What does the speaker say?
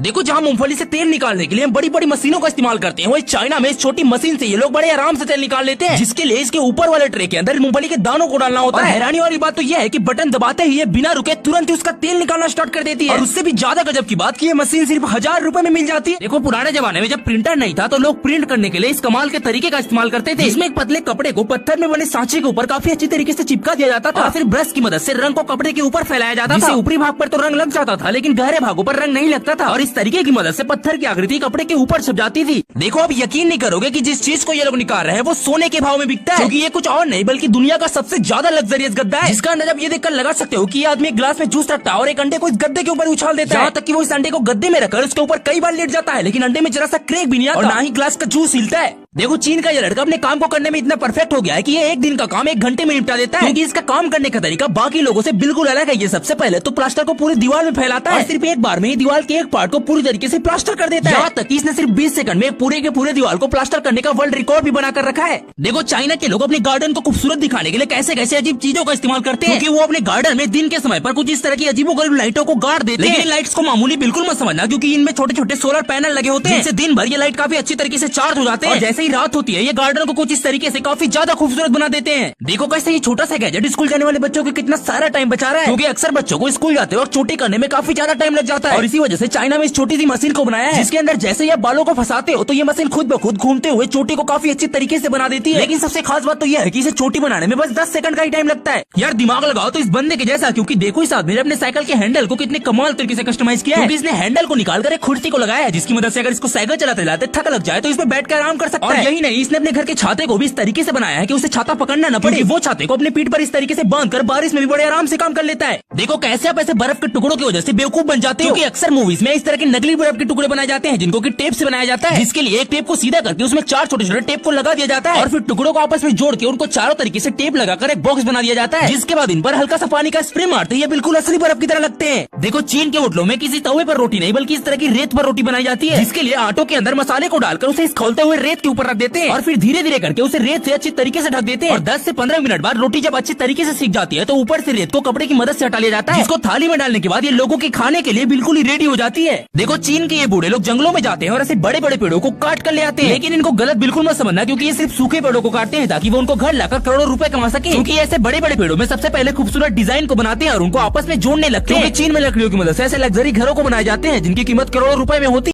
देखो जहाँ मूंगफली से तेल निकालने के लिए हम बड़ी बड़ी मशीनों का इस्तेमाल करते हैं, वही चाइना में इस छोटी मशीन से ये लोग बड़े आराम से तेल निकाल लेते हैं, जिसके लिए इसके ऊपर वाले ट्रे के अंदर मूंगफली के दानों को डालना होता है। हैरानी वाली बात तो यह है कि बटन दबाते ही ये बिना रुके तुरंत ही उसका तेल निकालना स्टार्ट कर देती है। और उससे भी ज्यादा गजब की बात की ये मशीन सिर्फ 1000 रुपए में मिल जाती है। देखो पुराने जमाने में जब प्रिंटर नहीं था तो लोग प्रिंट करने के लिए इस कमाल के तरीके का इस्तेमाल करते थे, इसमें एक पतले कपड़े को पत्थर में बने सांचे के ऊपर काफी अच्छी तरीके से चिपका दिया जाता था, फिर ब्रश की मदद से रंग को कपड़े के ऊपर फैलाया जाता था। ऊपरी भाग पर तो रंग लग जाता था लेकिन गहरे भागों पर रंग नहीं लगता था, और इस तरीके की मदद से पत्थर की आकृति कपड़े के ऊपर छप जाती थी। देखो अब यकीन नहीं करोगे कि जिस चीज को ये लोग निकाल रहे हैं वो सोने के भाव में बिकता है, क्योंकि ये कुछ और नहीं बल्कि दुनिया का सबसे ज्यादा लग्जरियस गद्दा है, जिसका अंदाजा ये देखकर लगा सकते हो कि ये आदमी एक ग्लास में जूस रखता है और एक अंडे को इस गद्दे के ऊपर उछाल देता है, यहाँ तक कि वो इस अंडे को गद्दे में रखकर उसके ऊपर कई बार लेट जाता है, लेकिन अंडे में जरा सा क्रैक भी नहीं आता और ना ही ग्लास का जूस हिलता है। देखो चीन का ये लड़का अपने काम को करने में इतना परफेक्ट हो गया है कि ये एक दिन का काम 1 घंटे में निपटा देता है, क्योंकि इसका काम करने का तरीका बाकी लोगों से बिल्कुल अलग है। ये सबसे पहले तो प्लास्टर को पूरी दीवार में फैलाता है और सिर्फ एक बार में ही दीवार के एक पार्ट को पूरी तरीके से प्लास्टर कर देता है, यहाँ तक कि इसने सिर्फ 20 सेकंड में पूरे के पूरे दीवार को प्लास्टर करने का वर्ल्ड रिकॉर्ड भी बना कर रखा है। देखो चाइना के लोग अपने गार्डन को खूबसूरत दिखाने के लिए कैसे कैसे अजीब चीजों का इस्तेमाल करते हैं, क्योंकि वो अपने गार्डन में दिन के समय पर कुछ इस तरह की अजीबोगरीब लाइटों को गाड़ देते हैं। लेकिन लाइट्स को मामूली बिल्कुल मत समझना, क्योंकि इनमें छोटे छोटे सोलर पैनल लगे होते हैं, जिससे दिन भर ये लाइट काफी अच्छी तरीके से चार्ज हो जाते हैं, और जैसे ही रात होती है ये गार्डन को कुछ इस तरीके से काफी ज्यादा खूबसूरत बना देते हैं। देखो कैसे ये छोटा सा गैजेट स्कूल जाने वाले बच्चों को कितना सारा टाइम बचा रहा है, क्योंकि अक्सर बच्चों को स्कूल जाते वक्त चोटी करने में काफी ज्यादा टाइम लग जाता है, और इसी वजह से चाइना में इस छोटी सी मशीन को बनाया है, जिसके अंदर जैसे ही आप बालों को फंसाते हो तो ये मशीन खुद ब खुद घूमते हुए चोटी को काफी अच्छी तरीके से बना देती है। लेकिन सबसे खास बात तो यह है कि इसे चोटी बनाने में बस 10 सेकंड का ही टाइम लगता है। यार दिमाग लगाओ तो इस बंदे के जैसा, क्योंकि देखो इस आदमी ने अपने साइकिल के हैंडल को कितने कमाल तरीके से कस्टमाइज किया है, क्योंकि इसने हैंडल को निकालकर एक कुर्सी को लगाया है, जिसकी मदद से अगर इसको साइकिल चलाते चलाते थक लग जाए तो इसमें बैठकर आराम कर सकता है। और यही नहीं, इसने अपने घर के छाते को भी इस तरीके से बनाया है कि उसे छाता पकड़ना न पड़े, वो छाते को अपने पीठ पर इस तरीके से बांधकर बारिश में भी बड़े आराम से काम कर लेता है। देखो कैसे आप ऐसे बर्फ के टुकड़ों की वजह से बेवकूफ बन जाते हो, क्योंकि अक्सर मूवीज में इस तरह के नकली बर्फ के टुकड़े बनाए जाते हैं, जिनको कि टेप से बनाया जाता है, जिसके लिए एक टेप को सीधा करके उसमें 4 छोटे छोटे टेप को लगा दिया जाता है, और फिर टुकड़ों को आपस में जोड़ के उनको चारों तरीके से टेप लगाकर एक बॉक्स बना दिया जाता है, जिसके बाद इन पर हल्का सा पानी का स्प्रे मारते ये बिल्कुल असली बर्फ की तरह लगते हैं। देखो चीन के होटलों में किसी तवे पर रोटी नहीं बल्कि इस तरह की रेत पर रोटी बनाई जाती है, जिसके लिए आटों के अंदर मसाले को डालकर उसे इस खौलते हुए रेत के ऊपर रख देते हैं, और फिर धीरे धीरे करके उसे रेत से अच्छी तरीके से ढक देते हैं, और 10 से 15 मिनट बाद रोटी जब अच्छी तरीके से सीख जाती है तो ऊपर से रेत को कपड़े की मदद से हटा लिया जाता है, जिसको थाली में डालने के बाद ये लोगों के खाने के लिए बिल्कुल ही रेडी हो जाती है। देखो चीन के ये बूढ़े लोग जंगलों में जाते हैं और ऐसे बड़े बड़े पेड़ों को काट कर ले आते हैं, लेकिन इनको गलत बिल्कुल मत समझना, क्योंकि ये सिर्फ सूखे पेड़ों को काटते हैं ताकि वो उनको घर लाकर करोड़ों रुपए कमा सके, क्योंकि ऐसे बड़े बड़े पेड़ों में सबसे पहले खूबसूरत डिजाइन को बनाते हैं और उनको आपस में जोड़ने लगते हैं। चीन में लकड़ियों की मदद से ऐसे लग्जरी घरों को बनाए जाते हैं जिनकी कीमत करोड़ों रुपए में होती है।